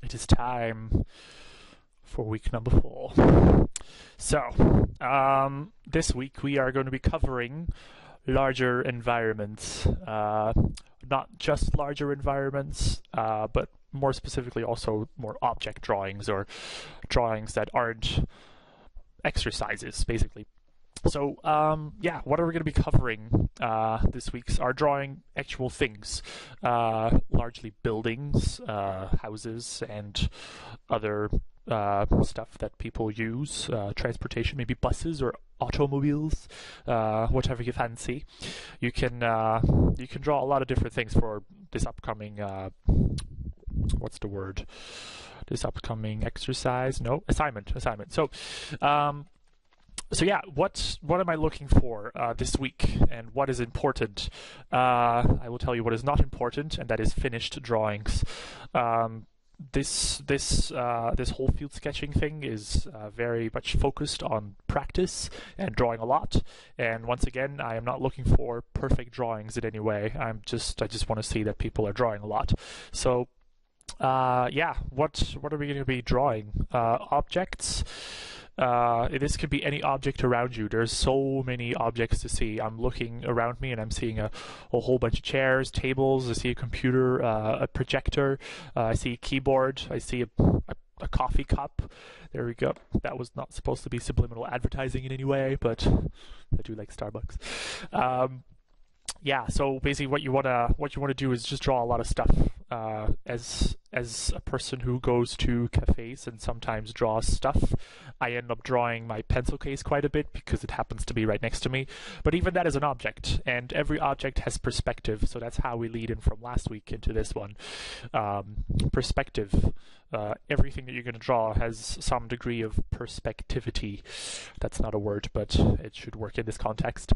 it is time for week number 4. So, this week we are going to be covering larger environments. Not just larger environments, but more specifically also more object drawings or drawings that aren't exercises, basically. So, what are we going to be covering this week? Are drawing actual things, largely buildings, houses, and other stuff that people use, transportation, maybe buses or automobiles, whatever you fancy. You can draw a lot of different things for this upcoming assignment. So yeah, what am I looking for this week, and what is important? I will tell you what is not important, and that is finished drawings. This whole field sketching thing is very much focused on practice and drawing a lot. And once again, I am not looking for perfect drawings in any way. I just want to see that people are drawing a lot. So what are we going to be drawing? Objects. This could be any object around you. There's so many objects to see. I'm looking around me and I'm seeing a whole bunch of chairs, tables. I see a computer, a projector. I see a keyboard. I see a coffee cup. There we go. That was not supposed to be subliminal advertising in any way, but I do like Starbucks. So basically what you wanna do is just draw a lot of stuff. As a person who goes to cafes and sometimes draws stuff, I end up drawing my pencil case quite a bit because it happens to be right next to me. But even that is an object, and every object has perspective, so that's how we lead in from last week into this one. Perspective. Everything that you're going to draw has some degree of perspectivity. That's not a word, but it should work in this context.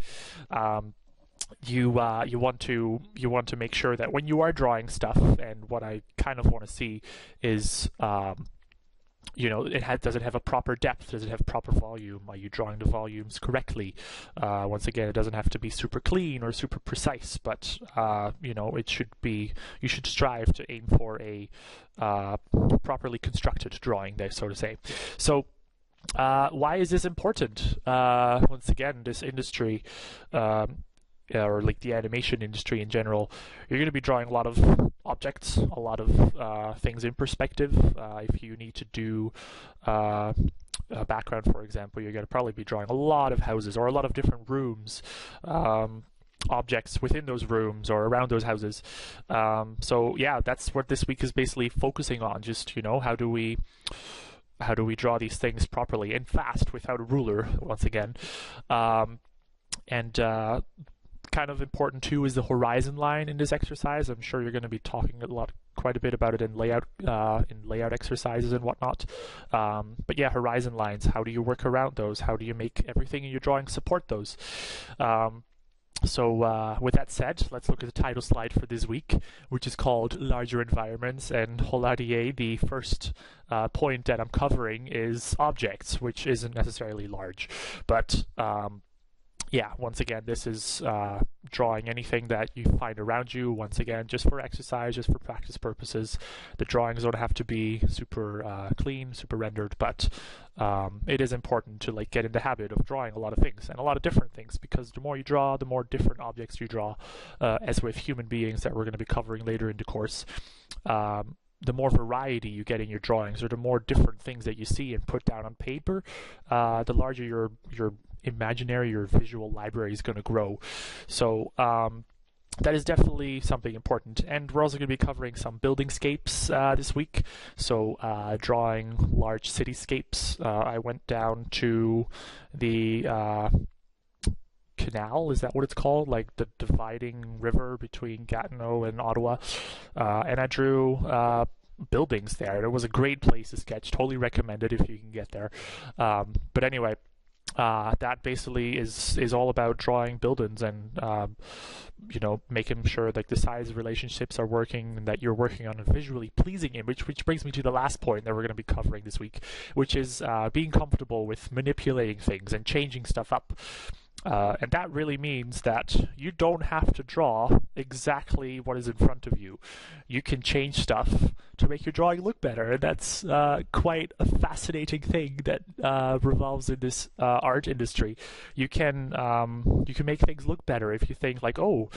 You want to make sure that when you are drawing stuff, and what I kind of want to see is does it have a proper depth? Does it have proper volume? Are you drawing the volumes correctly? Once again, it doesn't have to be super clean or super precise, but it should be. You should strive to aim for a properly constructed drawing, there, so to say. So. Why is this important? Once again, this industry. Or like the animation industry in general, you're going to be drawing a lot of objects, a lot of things in perspective. If you need to do a background, for example, you're going to probably be drawing a lot of houses or a lot of different rooms, objects within those rooms or around those houses. That's what this week is basically focusing on. Just, how do we draw these things properly and fast without a ruler, once again. Kind of important too is the horizon line in this exercise. I'm sure you're going to be talking quite a bit about it in layout exercises and whatnot. Horizon lines. How do you work around those? How do you make everything in your drawing support those? With that said, let's look at the title slide for this week, which is called Larger Environments. And Holladier, the first point that I'm covering is objects, which isn't necessarily large, but once again, this is drawing anything that you find around you. Once again, just for exercise, just for practice purposes. The drawings don't have to be super clean, super rendered, but it is important to get in the habit of drawing a lot of things and a lot of different things, because the more you draw, the more different objects you draw, as with human beings that we're going to be covering later in the course. The more variety you get in your drawings, or the more different things that you see and put down on paper, the larger your visual library is going to grow. So that is definitely something important. And we're also going to be covering some buildingscapes this week. So drawing large cityscapes. I went down to the canal, is that what it's called? Like the dividing river between Gatineau and Ottawa. And I drew buildings there. It was a great place to sketch. Totally recommend it if you can get there. But anyway, that basically is all about drawing buildings and making sure that the size relationships are working and that you're working on a visually pleasing image, which brings me to the last point that we're going to be covering this week, which is being comfortable with manipulating things and changing stuff up. And that really means that you don't have to draw exactly what is in front of you. You can change stuff to make your drawing look better, and that's quite a fascinating thing that revolves in this art industry. You can make things look better if you think like, oh,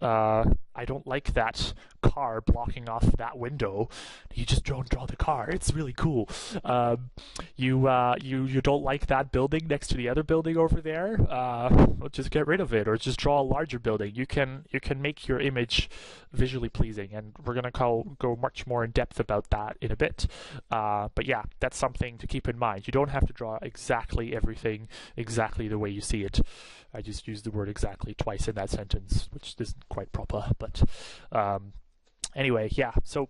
I don't like that car blocking off that window. You just don't draw the car. It's really cool. You don't like that building next to the other building over there. Well, just get rid of it, or just draw a larger building. You can make your image visually pleasing, and we're gonna go much more in depth about that in a bit. But yeah, that's something to keep in mind. You don't have to draw exactly everything exactly the way you see it. I just used the word exactly twice in that sentence, which isn't quite proper, but anyway, yeah, so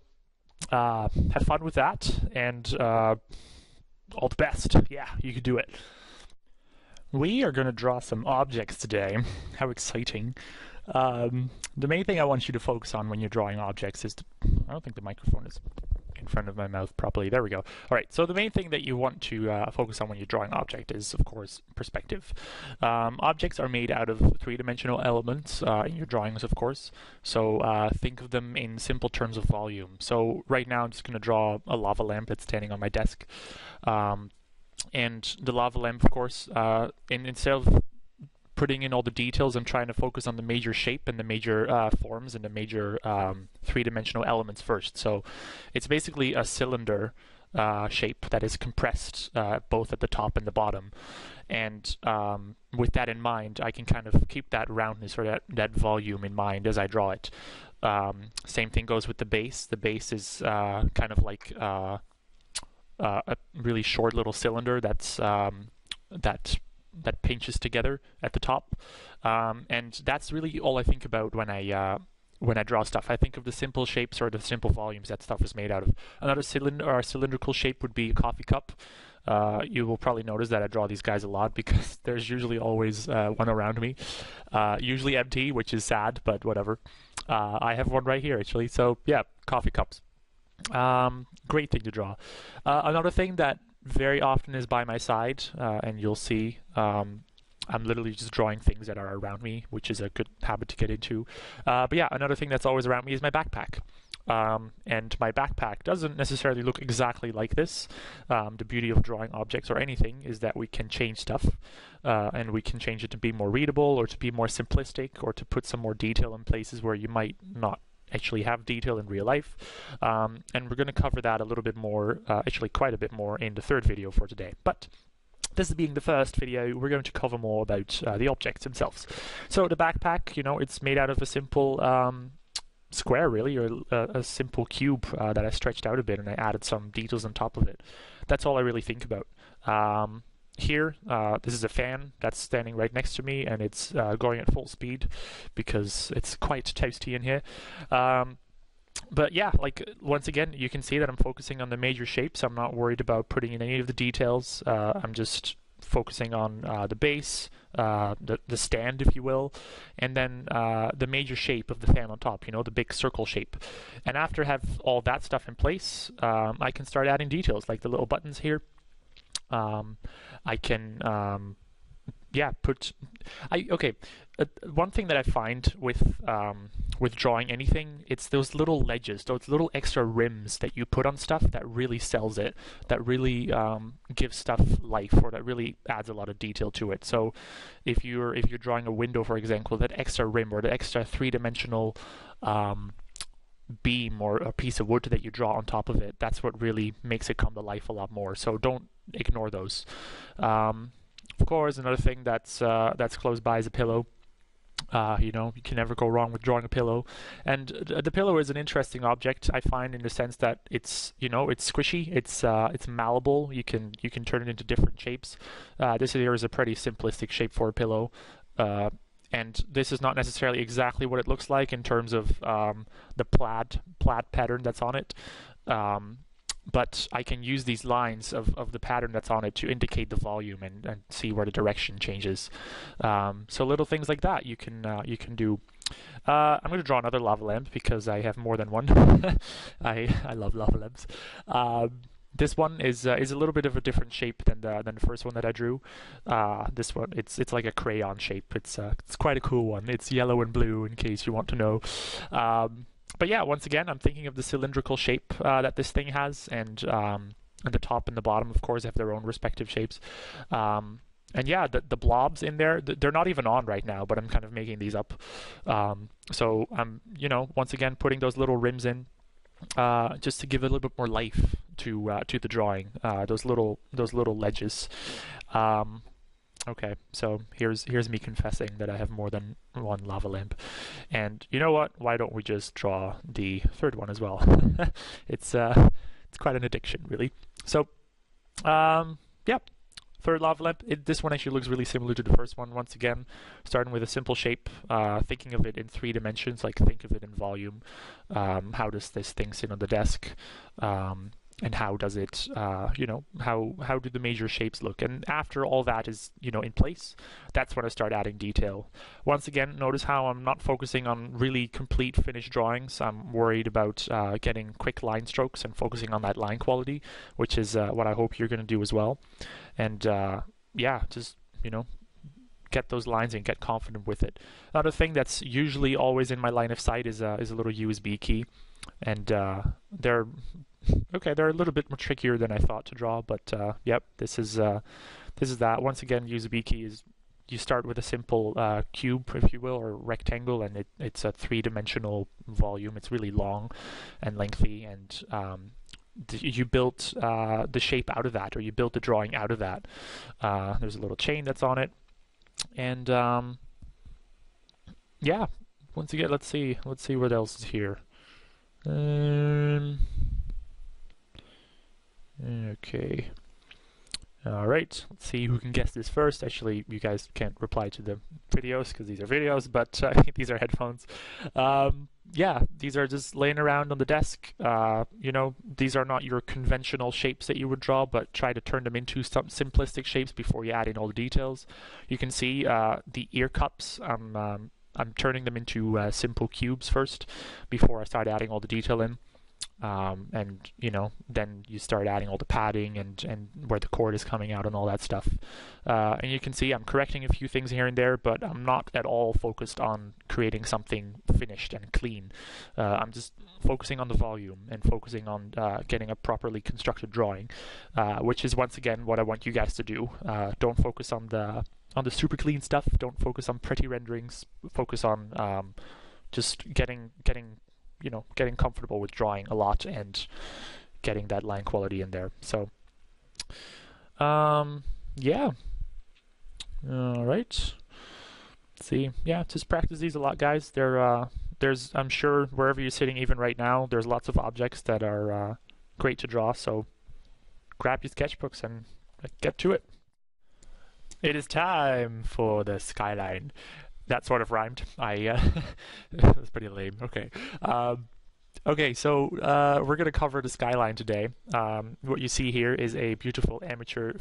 have fun with that, and all the best. Yeah, you can do it. We are going to draw some objects today. How exciting. The main thing I want you to focus on when you're drawing objects is I don't think the microphone is in front of my mouth properly. There we go. All right, so the main thing that you want to focus on when you're drawing an object is, of course, perspective. Objects are made out of three-dimensional elements in your drawings, of course, so think of them in simple terms of volume. So right now I'm just going to draw a lava lamp that's standing on my desk. And the lava lamp, of course, instead of putting in all the details, I'm trying to focus on the major shape and the major forms and the major three-dimensional elements first. So it's basically a cylinder shape that is compressed both at the top and the bottom. And with that in mind, I can kind of keep that roundness or that volume in mind as I draw it. Same thing goes with the base. The base is kind of like a really short little cylinder that's that pinches together at the top, and that's really all I think about when I draw stuff. I think of the simple shapes or the simple volumes that stuff is made out of. Another cylindrical shape would be a coffee cup. You will probably notice that I draw these guys a lot because there's usually always one around me, usually empty, which is sad, but whatever. I have one right here actually, so yeah, coffee cups. Great thing to draw. Another thing that very often is by my side, and you'll see I'm literally just drawing things that are around me, which is a good habit to get into. But yeah, another thing that's always around me is my backpack. And my backpack doesn't necessarily look exactly like this. The beauty of drawing objects or anything is that we can change stuff, and we can change it to be more readable or to be more simplistic or to put some more detail in places where you might not actually have detail in real life, and we're going to cover that a little bit more, actually quite a bit more, in the third video for today. But this being the first video, we're going to cover more about the objects themselves. So the backpack, you know, it's made out of a simple square, really, or a simple cube that I stretched out a bit and I added some details on top of it. That's all I really think about. Here, this is a fan that's standing right next to me, and it's going at full speed because it's quite toasty in here. But yeah, like once again, you can see that I'm focusing on the major shapes. I'm not worried about putting in any of the details. I'm just focusing on the base, the stand, if you will, and then the major shape of the fan on top, you know, the big circle shape. And after I have all that stuff in place, I can start adding details, like the little buttons here. I can yeah, one thing that I find with drawing anything, it's those little ledges, those little extra rims that you put on stuff that really sells it, that really gives stuff life, or that really adds a lot of detail to it. So if you're drawing a window, for example, that extra rim or the extra three-dimensional beam or a piece of wood that you draw on top of it, that's what really makes it come to life a lot more. So don't ignore those. Of course, another thing that's close by is a pillow. You know, you can never go wrong with drawing a pillow. And the pillow is an interesting object, I find, in the sense that it's, you know, it's squishy, it's malleable. You can turn it into different shapes. This here is a pretty simplistic shape for a pillow. And this is not necessarily exactly what it looks like in terms of the plaid pattern that's on it. But I can use these lines of the pattern that's on it to indicate the volume and see where the direction changes. So little things like that you can do. I'm going to draw another lava lamp because I have more than one. I love lava lamps. This one is a little bit of a different shape than the first one that I drew. This one, it's like a crayon shape. It's quite a cool one. It's yellow and blue, in case you want to know. But yeah, once again, I'm thinking of the cylindrical shape that this thing has, and the top and the bottom, of course, have their own respective shapes. And yeah, the blobs in there, they're not even on right now, but I'm kind of making these up. So I'm, once again, putting those little rims in, just to give a little bit more life to the drawing. Those little ledges. Okay, so here's me confessing that I have more than one lava lamp, and you know what? Why don't we just draw the third one as well? It's quite an addiction, really. So, yeah. Third lava lamp. This one actually looks really similar to the first one. Once again, starting with a simple shape, thinking of it in 3 dimensions, like think of it in volume. How does this thing sit on the desk? And how does it, how do the major shapes look? And after all that is, in place, that's when I start adding detail. Once again, notice how I'm not focusing on really complete finished drawings. I'm worried about getting quick line strokes and focusing on that line quality, which is what I hope you're going to do as well. And yeah, just, get those lines and get confident with it. Another thing that's usually always in my line of sight is a little USB key. And they're a little bit more trickier than I thought to draw, but yep, this is that. Once again, USB key is, you start with a simple cube, if you will, or rectangle, and it's a 3-dimensional volume. It's really long and lengthy, and you built the shape out of that, or you built the drawing out of that. There's a little chain that's on it, and yeah. Once again, let's see what else is here. Okay. Alright, let's see who can guess this first. Actually, you guys can't reply to the videos because these are videos, but these are headphones. Yeah, these are just laying around on the desk. These are not your conventional shapes that you would draw, but try to turn them into some simplistic shapes before you add in all the details. You can see the ear cups. I'm turning them into simple cubes first before I start adding all the detail in. And then you start adding all the padding and where the cord is coming out and all that stuff. And you can see I'm correcting a few things here and there, but I'm not at all focused on creating something finished and clean. I'm just focusing on the volume and focusing on getting a properly constructed drawing, which is once again what I want you guys to do. Don't focus on the super clean stuff. Don't focus on pretty renderings. Focus on just getting comfortable with drawing a lot and getting that line quality in there. So, yeah. All right. Let's see. Yeah, just practice these a lot, guys. There's, I'm sure, wherever you're sitting, even right now, there's lots of objects that are great to draw. So, grab your sketchbooks and get to it. It is time for the skyline. That sort of rhymed. That was pretty lame. Okay. Okay, so we're going to cover the skyline today. What you see here is a beautiful amateur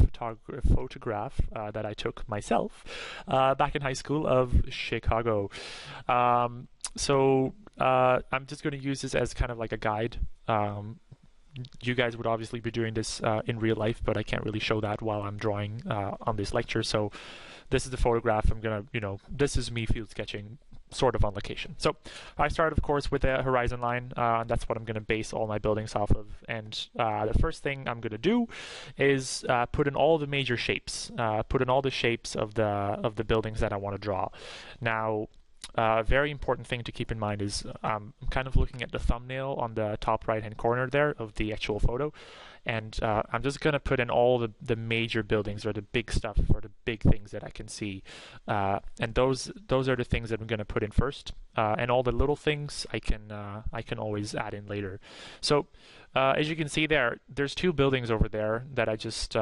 photograph that I took myself back in high school of Chicago. So I'm just going to use this as kind of like a guide. You guys would obviously be doing this in real life, but I can't really show that while I'm drawing on this lecture. So this is the photograph. I'm gonna, this is me field sketching sort of on location. So I start, of course, with a horizon line. And that's what I'm gonna base all my buildings off of. And the first thing I'm gonna do is put in all the major shapes. Put in all the shapes of the buildings that I want to draw. Now, a very important thing to keep in mind is I'm kind of looking at the thumbnail on the top right hand corner there of the actual photo, and I'm just going to put in all the major buildings, or the big stuff, or the big things that I can see, and those are the things that I'm going to put in first, and all the little things I can always add in later. So as you can see there's 2 buildings over there that I just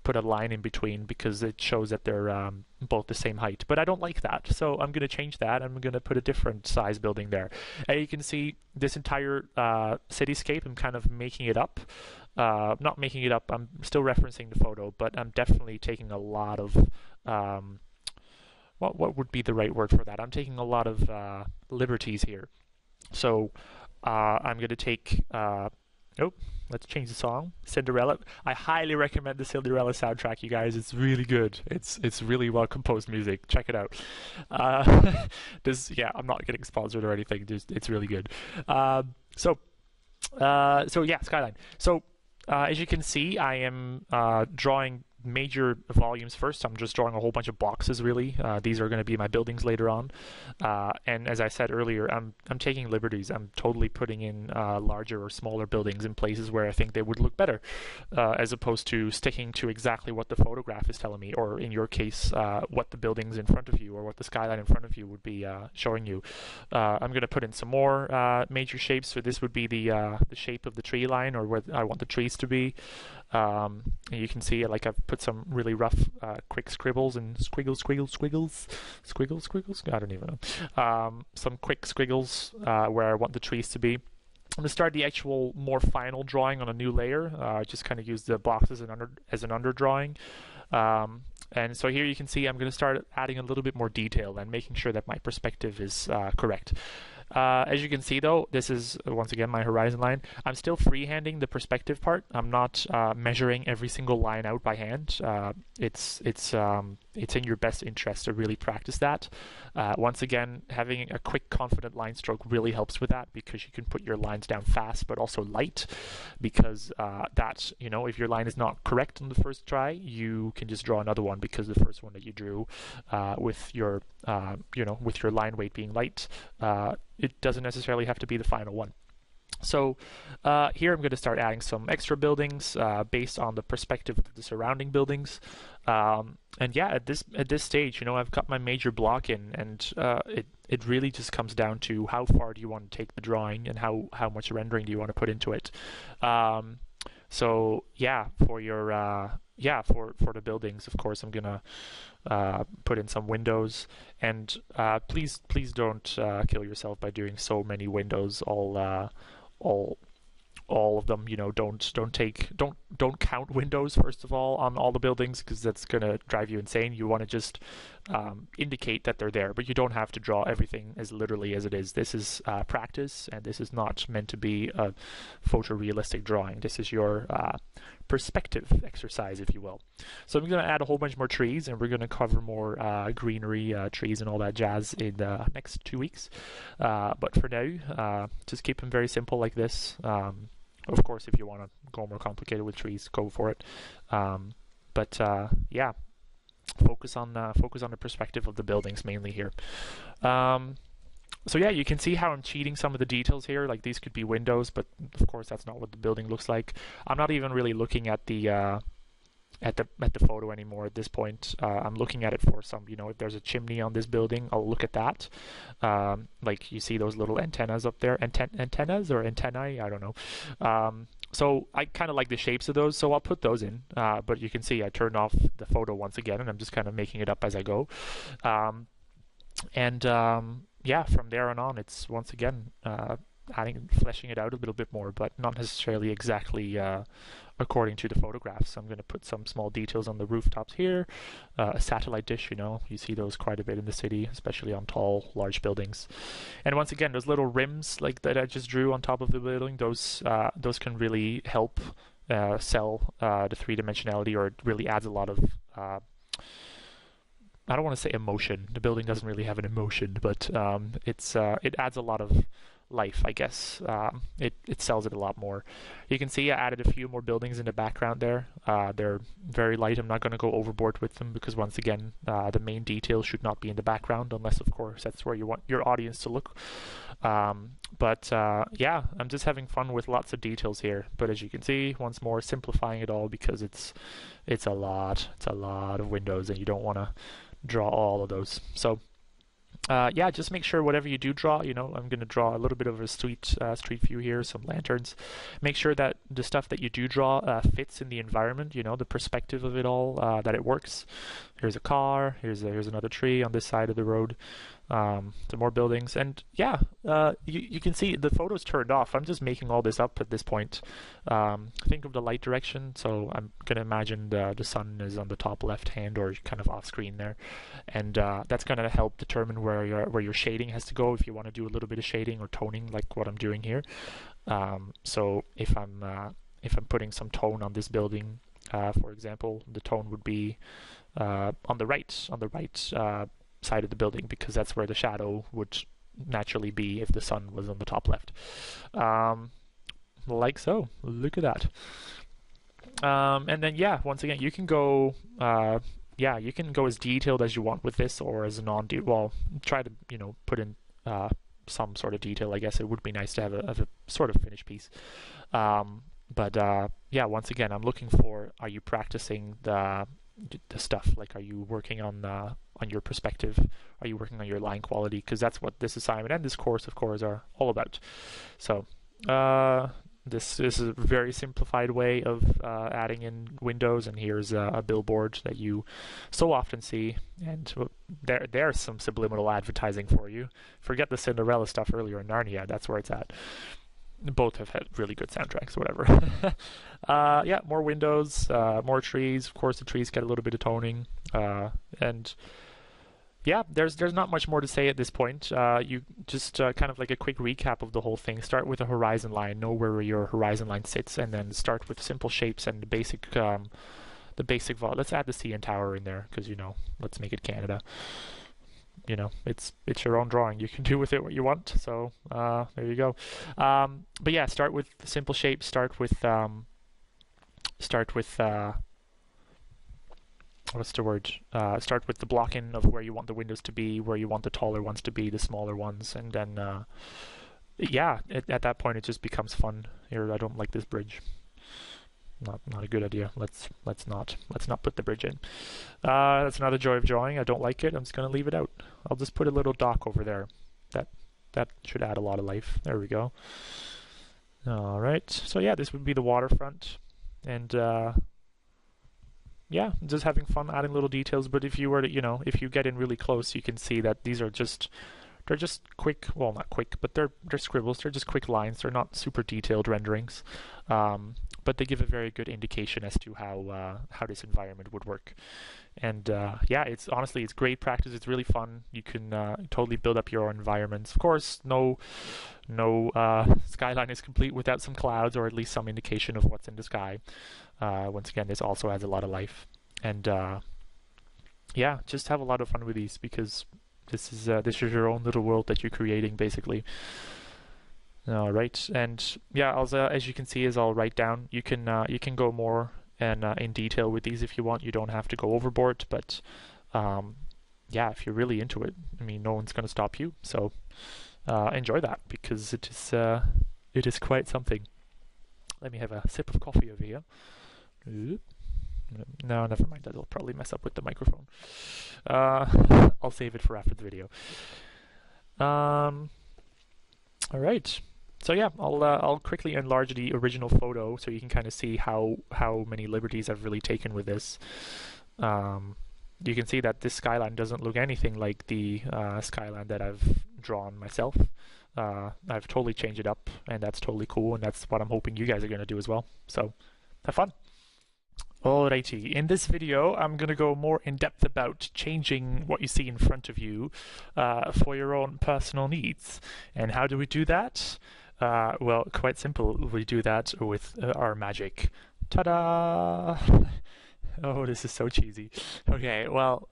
put a line in between because it shows that they're both the same height, but I don't like that, so I'm going to change that. I'm going to put a different size building there. And you can see this entire cityscape. I'm kind of making it up. Not making it up, I'm still referencing the photo, but I'm definitely taking a lot of what would be the right word for that? I'm taking a lot of liberties here. So I'm going to take Oh, let's change the song. Cinderella. I highly recommend the Cinderella soundtrack, you guys. It's really good. It's really well composed music. Check it out. Yeah, I'm not getting sponsored or anything. It's really good. So yeah, Skyline. So as you can see, I am drawing major volumes first. I'm just drawing a whole bunch of boxes, really. These are going to be my buildings later on. And as I said earlier, I'm taking liberties. I'm totally putting in larger or smaller buildings in places where I think they would look better, as opposed to sticking to exactly what the photograph is telling me, or in your case, what the buildings in front of you or what the skyline in front of you would be showing you. I'm going to put in some more major shapes. So this would be the shape of the tree line, or where I want the trees to be. And you can see, like, I've put some really rough, quick scribbles and squiggles. I don't even know. Some quick squiggles where I want the trees to be. I'm going to start the actual more final drawing on a new layer. Just kind of use the boxes as an underdrawing. And so here you can see I'm going to start adding a little bit more detail and making sure that my perspective is correct. As you can see, though, this is once again my horizon line. I'm still freehanding the perspective part. I'm not measuring every single line out by hand. It's in your best interest to really practice that. Once again, having a quick, confident line stroke really helps with that, because you can put your lines down fast but also light. Because that, you know, if your line is not correct on the first try, you can just draw another one, because the first one that you drew with your with your line weight being light, it doesn't necessarily have to be the final one. So here I'm going to start adding some extra buildings based on the perspective of the surrounding buildings. And yeah, at this stage, you know, I've got my major block in, and it really just comes down to how far do you want to take the drawing, and how much rendering do you want to put into it. So yeah, for your for the buildings, of course, I'm gonna put in some windows, and please don't kill yourself by doing so many windows all of them. You know, don't count windows first of all on all the buildings, because that's gonna drive you insane. You want to just indicate that they're there, but you don't have to draw everything as literally as it is. This is practice, and this is not meant to be a photorealistic drawing. This is your perspective exercise, if you will. So I'm going to add a whole bunch more trees, and we're going to cover more greenery, trees and all that jazz in the next 2 weeks. But for now, just keep them very simple like this. Of course, if you want to go more complicated with trees, go for it. But yeah, focus on the perspective of the buildings mainly here. So yeah, you can see how I'm cheating some of the details here. Like, these could be windows, but of course that's not what the building looks like. I'm not even really looking at the photo anymore at this point. I'm looking at it for some, you know, if there's a chimney on this building, I'll look at that. Like, you see those little antennas up there, antennas or antennae, I don't know. So I kind of like the shapes of those, so I'll put those in. But you can see I turned off the photo once again, and I'm just kind of making it up as I go. Yeah, from there on, it's once again fleshing it out a little bit more, but not necessarily exactly according to the photographs. So I'm going to put some small details on the rooftops here. A satellite dish, you know, you see those quite a bit in the city, especially on tall, large buildings. And once again, those little rims like that I just drew on top of the building, those can really help sell the three-dimensionality, or it really adds a lot of I don't want to say emotion. The building doesn't really have an emotion, but it adds a lot of life, I guess. It sells it a lot more. You can see I added a few more buildings in the background there. They're very light. I'm not going to go overboard with them, because once again, the main details should not be in the background, unless of course that's where you want your audience to look. But yeah, I'm just having fun with lots of details here. But as you can see, once more, simplifying it all, because it's a lot of windows, and you don't want to draw all of those. So yeah, just make sure whatever you do draw, you know, I'm going to draw a little bit of a street view here, some lanterns. Make sure that the stuff that you do draw fits in the environment, you know, the perspective of it all, that it works. Here's a car, here's another tree on this side of the road. some more buildings, and yeah, you can see the photo's turned off. I'm just making all this up at this point. Think of the light direction, so I'm gonna imagine the sun is on the top left hand or kind of off screen there, and that's gonna help determine where your shading has to go if you want to do a little bit of shading or toning like what I'm doing here. So if I'm putting some tone on this building, for example, the tone would be on the right side of the building, because that's where the shadow would naturally be if the sun was on the top left. Like so. Look at that. And then yeah, once again, you can go you can go as detailed as you want with this, or as a well, try to put in some sort of detail. I guess it would be nice to have a sort of finished piece. But yeah, once again, I'm looking for, are you practicing the stuff? Like, are you working on your perspective? Are you working on your line quality? Because that's what this assignment and this course, of course, are all about. So this is a very simplified way of adding in windows, and here's a billboard that you so often see, and there's some subliminal advertising for you. Forget the Cinderella stuff earlier in Narnia, that's where it's at. Both have had really good soundtracks, whatever. Yeah, more windows, more trees. Of course, the trees get a little bit of toning, and yeah, there's not much more to say at this point. You just kind of like a quick recap of the whole thing. Start with a horizon line, know where your horizon line sits, and then start with simple shapes and the basic let's add the CN Tower in there, because let's make it Canada. It's your own drawing. You can do with it what you want. So there you go. But yeah, start with simple shapes. Start with what's the word? Start with the blocking of where you want the windows to be, where you want the taller ones to be, the smaller ones, and then yeah, at that point it just becomes fun. Here, I don't like this bridge. Not a good idea. Let's not put the bridge in. That's another joy of drawing. I don't like it. I'm just gonna leave it out. I'll just put a little dock over there. That should add a lot of life. There we go. All right. So yeah, this would be the waterfront, and yeah, just having fun adding little details. But if you were to, if you get in really close, you can see that these are they're just quick, well, not quick, but they're scribbles. They're just quick lines. They're not super detailed renderings, but they give a very good indication as to how this environment would work. And yeah, it's great practice. It's really fun. You can totally build up your own environments. Of course, no skyline is complete without some clouds, or at least some indication of what's in the sky. Once again, this also adds a lot of life. And yeah, just have a lot of fun with these, because this is your own little world that you're creating, basically. All right, and yeah, also, as you can see, as I'll write down, you can go more and in detail with these if you want. You don't have to go overboard, but yeah, if you're really into it, I mean, no one's going to stop you. So enjoy that, because it is quite something. Let me have a sip of coffee over here. No, never mind. That'll probably mess up with the microphone. I'll save it for after the video. All right. So yeah, I'll quickly enlarge the original photo so you can kind of see how many liberties I've really taken with this. You can see that this skyline doesn't look anything like the skyline that I've drawn myself. I've totally changed it up, and that's totally cool, and that's what I'm hoping you guys are going to do as well. So have fun. Alrighty, in this video I'm going to go more in depth about changing what you see in front of you for your own personal needs. And how do we do that? Well, quite simple. We do that with our magic. Ta-da! Oh, this is so cheesy. Okay, well,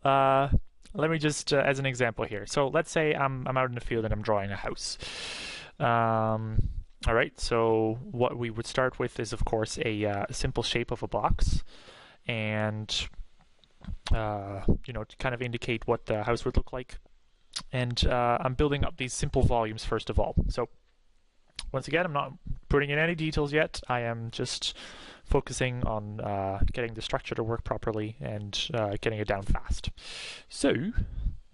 let me just, as an example here. So let's say I'm out in the field and I'm drawing a house. All right, so what we would start with is, of course, a simple shape of a box, and to kind of indicate what the house would look like. And I'm building up these simple volumes first of all. So once again, I'm not putting in any details yet. I am just focusing on getting the structure to work properly and getting it down fast. So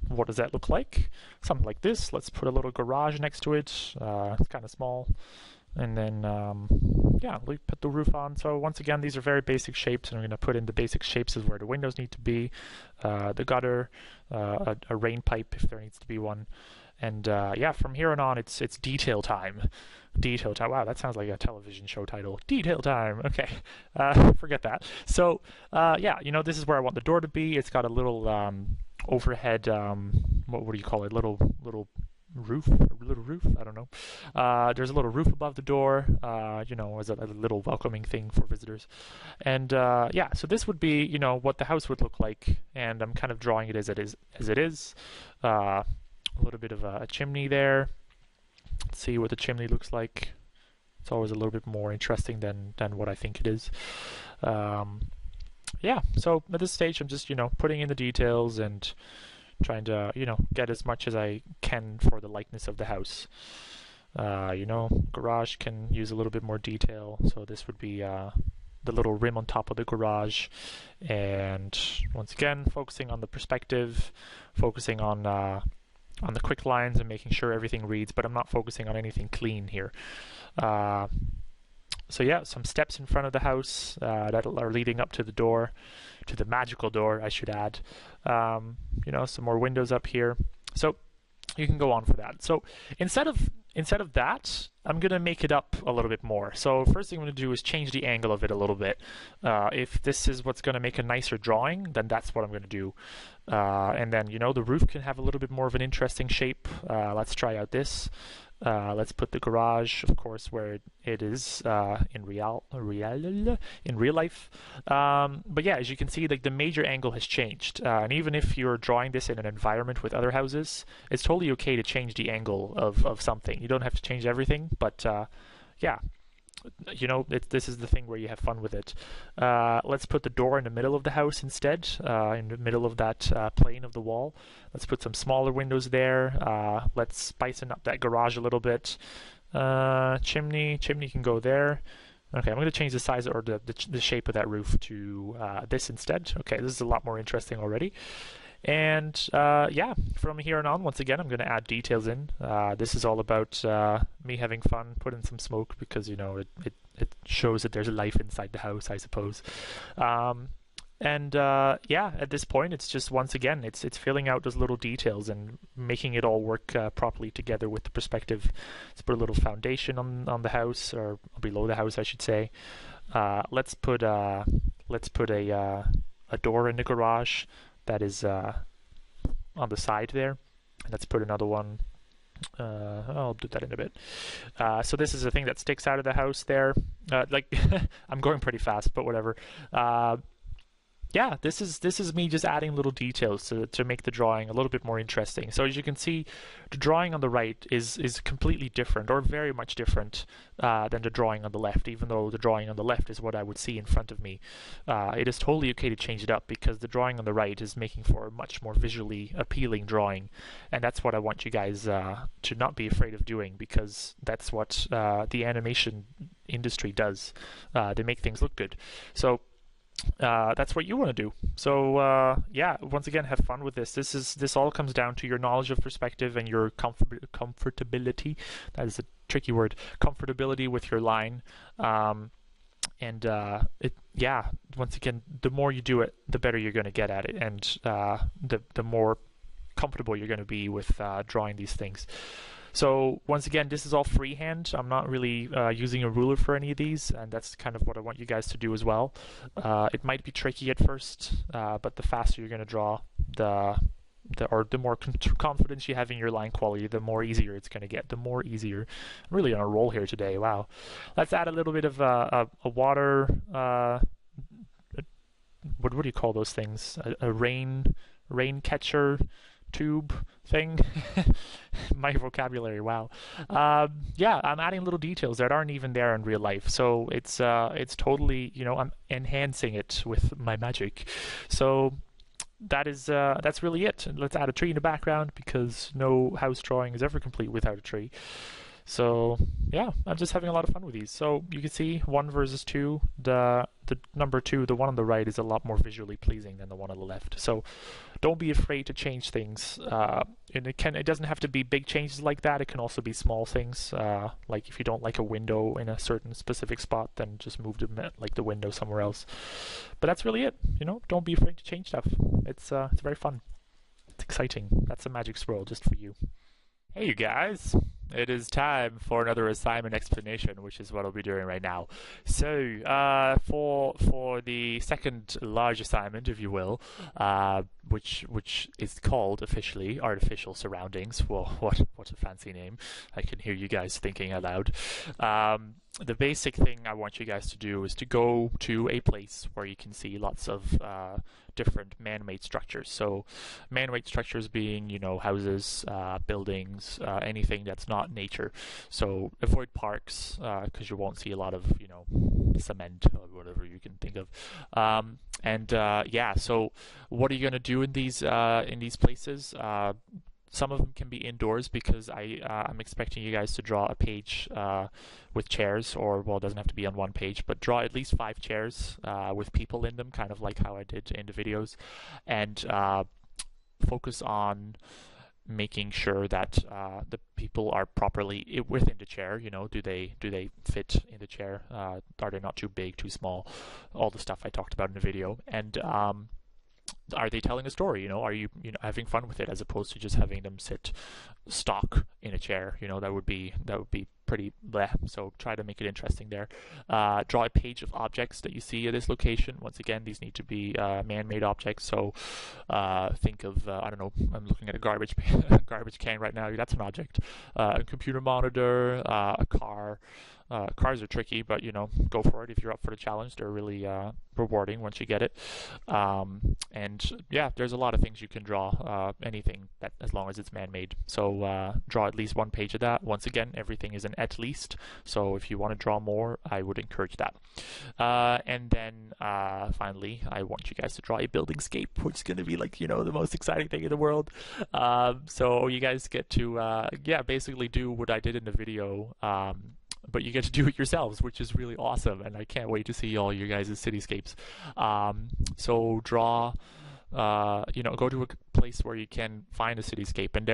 what does that look like? Something like this. Let's put a little garage next to it. It's kind of small. And then, yeah, we put the roof on. So once again, these are very basic shapes, and I'm going to put in the basic shapes of where the windows need to be, the gutter, a rain pipe if there needs to be one. And yeah, from here on, it's detail time. Detail time. Wow, that sounds like a television show title. Detail time. Okay, forget that. So yeah, this is where I want the door to be. It's got a little overhead. What do you call it? Little roof, I don't know. There's a little roof above the door, as a little welcoming thing for visitors. And yeah, so this would be what the house would look like, and I'm kind of drawing it as it is. A little bit of a chimney there. Let's see what the chimney looks like. It's always a little bit more interesting than what I think it is. Yeah, so at this stage I'm just putting in the details and trying to get as much as I can for the likeness of the house. Garage can use a little bit more detail, so this would be the little rim on top of the garage. And once again, focusing on the perspective, focusing on the quick lines and making sure everything reads, but I'm not focusing on anything clean here. So yeah, some steps in front of the house that are leading up to the door, to the magical door, I should add. Some more windows up here. So you can go on for that. So instead of that, I'm going to make it up a little bit more. So first thing I'm going to do is change the angle of it a little bit. If this is what's going to make a nicer drawing, then that's what I'm going to do. And then, the roof can have a little bit more of an interesting shape. Let's try out this. Let's put the garage, of course, where it is in real life. But yeah, as you can see, like the major angle has changed. And even if you're drawing this in an environment with other houses, it's totally okay to change the angle of something. You don't have to change everything, but yeah. This is the thing where you have fun with it. Let's put the door in the middle of the house instead, in the middle of that plane of the wall. Let's put some smaller windows there. Let's spicing up that garage a little bit. Chimney can go there. Okay, I'm going to change the size or the shape of that roof to this instead. Okay, this is a lot more interesting already. And yeah, from here on, once again, I'm going to add details in. This is all about me having fun, put in some smoke because, it shows that there's life inside the house, I suppose. And yeah, at this point, it's just, once again, it's filling out those little details and making it all work properly together with the perspective. Let's put a little foundation on the house, or below the house, I should say. Let's put a door in the garage that is on the side there. Let's put another one. I'll do that in a bit. So this is a thing that sticks out of the house there. Like I'm going pretty fast, but whatever. Yeah, this is me just adding little details to make the drawing a little bit more interesting. So as you can see, the drawing on the right is completely different, or very much different than the drawing on the left, even though the drawing on the left is what I would see in front of me. It is totally okay to change it up because the drawing on the right is making for a much more visually appealing drawing, and that's what I want you guys to not be afraid of doing, because that's what the animation industry does. They make things look good. So that's what you want to do. So yeah, once again, have fun with this. This all comes down to your knowledge of perspective and your comfortability. That is a tricky word. Comfortability with your line. And yeah, once again, the more you do it, the better you're going to get at it, and the more comfortable you're going to be with drawing these things. So once again, this is all freehand. I'm not really using a ruler for any of these, and that's kind of what I want you guys to do as well. It might be tricky at first, but the faster you're going to draw, the more confidence you have in your line quality, the more easier it's going to get. The more easier. I'm really on a roll here today. Wow. Let's add a little bit of a water. What do you call those things? A rain catcher tube thing. My vocabulary, wow. Yeah, I'm adding little details that aren't even there in real life, so it's totally, I'm enhancing it with my magic. So that's really it. Let's add a tree in the background, because no house drawing is ever complete without a tree. So yeah, I'm just having a lot of fun with these. So you can see 1 versus 2. The number 2, the one on the right, is a lot more visually pleasing than the one on the left. So don't be afraid to change things. And it doesn't have to be big changes like that. It can also be small things. Like if you don't like a window in a certain specific spot, then just move the window somewhere else. But that's really it. Don't be afraid to change stuff. It's very fun. It's exciting. That's a magic scroll just for you. Hey, you guys. It is time for another assignment explanation, which is what I'll be doing right now. So, for the second large assignment, if you will, which is called officially Artificial Surroundings. Well, what a fancy name! I can hear you guys thinking aloud. The basic thing I want you guys to do is to go to a place where you can see lots of different man-made structures. So man-made structures being, houses, buildings, anything that's not nature. So avoid parks because you won't see a lot of, cement or whatever you can think of. So what are you going to do in these places? Some of them can be indoors because I'm expecting you guys to draw a page with chairs, or, well, it doesn't have to be on one page, but draw at least 5 chairs with people in them, kind of like how I did in the videos, and focus on making sure that the people are properly within the chair. Do they fit in the chair? Are they not too big, too small? All the stuff I talked about in the video. And are they telling a story? Are you having fun with it, as opposed to just having them sit stock in a chair? That would be pretty bleh. So try to make it interesting there. Draw a page of objects that you see at this location. Once again, these need to be man-made objects. So think of I don't know. I'm looking at a garbage can right now. That's an object. A computer monitor, a car. Cars are tricky, but go for it if you're up for the challenge. They're really rewarding once you get it. And yeah, there's a lot of things you can draw. Anything that, as long as it's man-made. So draw at least 1 page of that. Once again, everything is an at least. So if you want to draw more, I would encourage that. And then finally, I want you guys to draw a building scape, which is going to be like the most exciting thing in the world. So you guys get to basically do what I did in the video. But you get to do it yourselves, which is really awesome, and I can't wait to see all your guys' cityscapes. So draw, go to a place where you can find a cityscape, and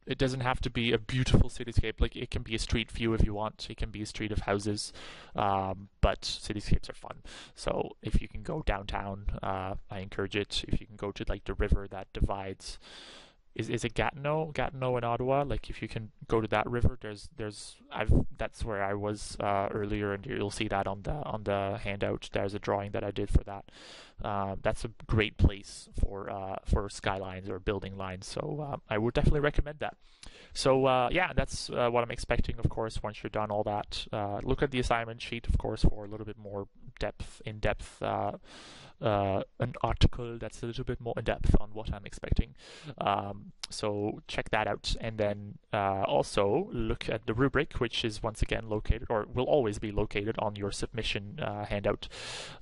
it doesn't have to be a beautiful cityscape. Like, it can be a street view if you want. It can be a street of houses, but cityscapes are fun. So if you can go downtown, I encourage it. If you can go to like the river that divides. Is it Gatineau and Ottawa? Like, if you can go to that river, that's where I was earlier, and you'll see that on the handout. There's a drawing that I did for that. That's a great place for skylines or building lines. So I would definitely recommend that. So that's what I'm expecting. Of course, once you're done all that, look at the assignment sheet, of course, for a little bit more in-depth. An article that's a little bit more in depth on what I'm expecting. So check that out, and then also look at the rubric, which is once again located, or will always be located, on your submission handout,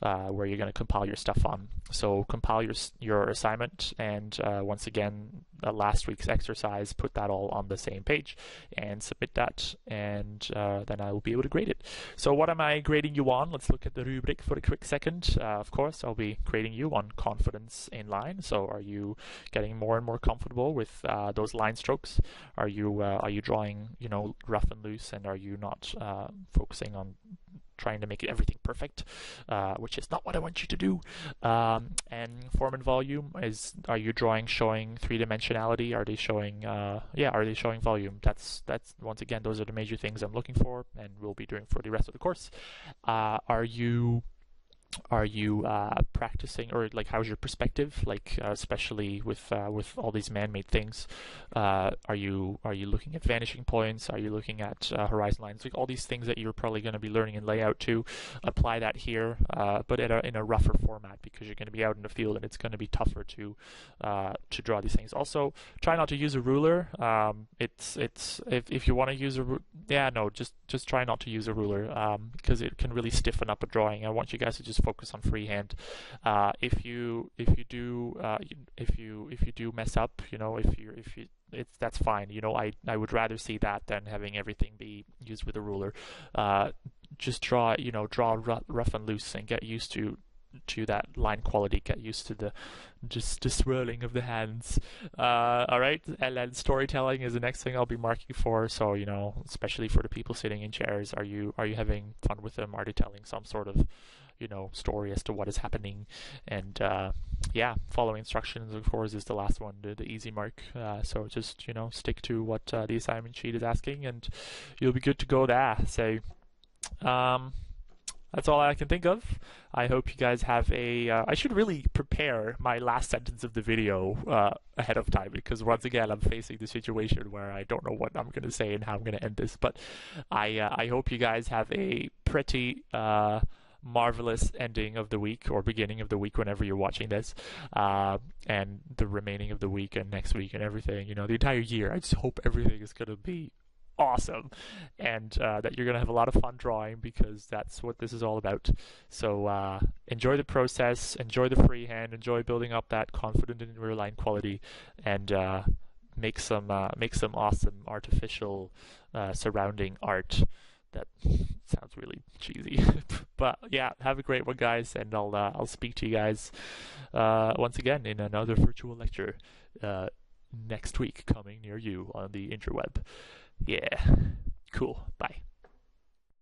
where you're going to compile your stuff on. So compile your assignment, and once again, last week's exercise, put that all on the same page and submit that, and then I will be able to grade it. So what am I grading you on? Let's look at the rubric for a quick second. Of course, I'll be grading you on confidence in line. So are you getting more and more comfortable with those line strokes? Are you drawing rough and loose, and are you not focusing on trying to make everything perfect, which is not what I want you to do. And form and volume are you drawing showing 3-dimensionality? Are they showing are they showing volume? That's once again, those are the major things I'm looking for, and we'll be doing for the rest of the course. Are you practicing, or like, how's your perspective, like especially with all these man-made things? Are you looking at vanishing points? Are you looking at horizon lines? Like all these things that you're probably going to be learning in layout too. Apply that here, but in a rougher format, because you're going to be out in the field and it's going to be tougher to draw these things. Also, try not to use a ruler. If you want to use just try not to use a ruler, because it can really stiffen up a drawing. I want you guys to just just focus on freehand. If you do mess up, that's fine. I would rather see that than having everything be used with a ruler. Just draw rough and loose and get used to that line quality, get used to the swirling of the hands. All right, and then storytelling is the next thing I'll be marking for. So especially for the people sitting in chairs, are you having fun with them? Are they telling some sort of story as to what is happening? And following instructions, of course, is the last one, the easy mark. So just stick to what the assignment sheet is asking, and you'll be good to go there. So that's all I can think of. I hope you guys have I should really prepare my last sentence of the video ahead of time, because once again I'm facing the situation where I don't know what I'm going to say and how I'm going to end this. But I hope you guys have a pretty marvelous ending of the week or beginning of the week whenever you're watching this, and the remaining of the week and next week and everything. The entire year. I just hope everything is going to be awesome, and that you're going to have a lot of fun drawing, because that's what this is all about. So enjoy the process, enjoy the freehand, enjoy building up that confident in your line quality, and make some awesome artificial surrounding art. That sounds really cheesy. But yeah, have a great one, guys, and I'll speak to you guys once again in another virtual lecture next week, coming near you on the interweb. Yeah, cool. Bye.